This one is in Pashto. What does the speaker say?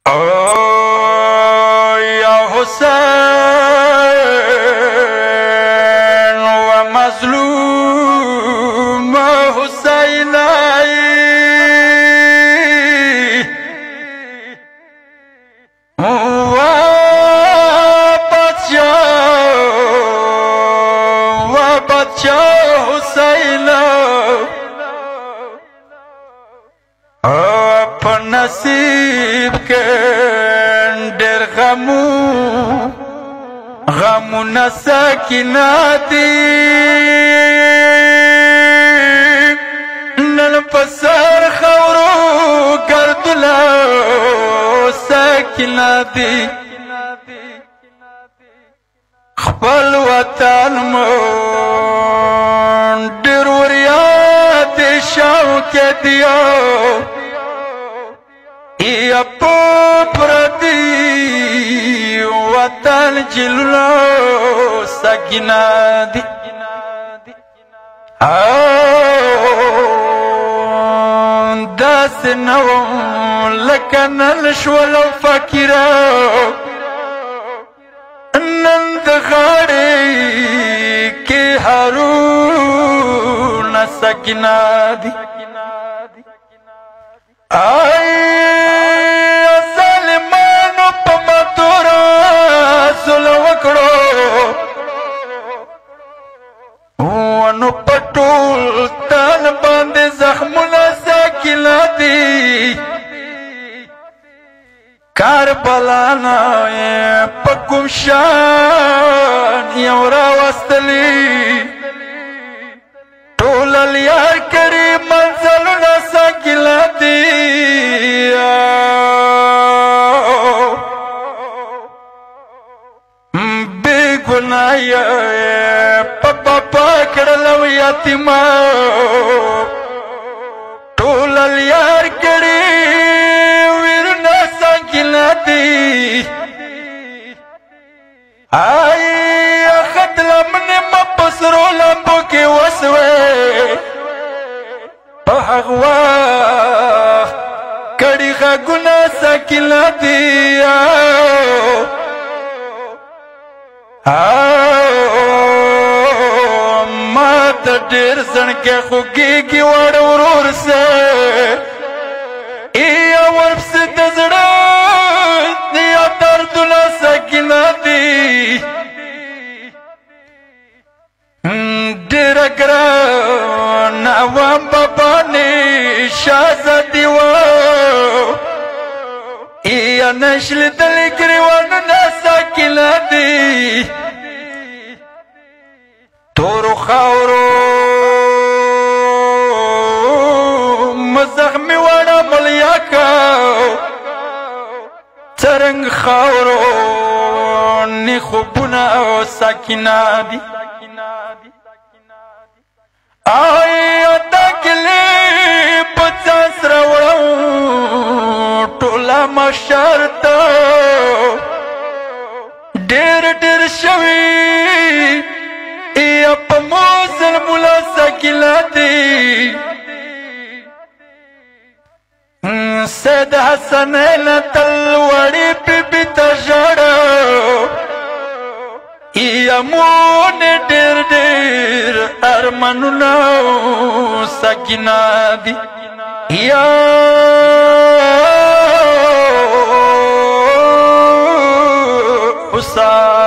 يا حسين ومظلوم حسيني وبادشاه حسين په نصیب کې ډېر غمونه سکینه دي نن په سر خاورو ګردونه سکینه دي خپل وطن مو ډېر وریاد شوق دی یا پردی وطن جلو سکینه دی داسې نه وم لکه نن شولو فقیره نن د غاړې کې هارونه سکینه دی ظالمانو په ماتوره ظلم وکړو ونو په ټول تن باندې زخمونه سکینه دي کربلا نه په کوم شان یو راوستلي ټول لیار کړي منزلونه سکینه دي بې ګناه په بابا کړلو یتیمه ټول لیار کړي ویرونه سکینه دي خط لمنې مه په سرو لمبو کې وسوې په هغه وخت کړي غږونه سکینه دي ما ته ډېر زړګی خوږېږي وړ ورور سه یا ورپسې د زړه یا دردونه سکینه دي ډېره ګرانه وم بابانې شهزادي وه یا نشل دلی ګریوانونه سکینه دي تورو خاورو مزخمي وړه ملیاکه څرنګ خاورو نی خوبونه سکینه دي آیا دا کلی په ځان سره وړم ټوله محشر ته ډېر شوي یا په مو ظلمونه سکینه دي سید حسنین تل وړې بیبي ته ژړه یا مونې ډېر ارمانونه سکینه دي یا حسین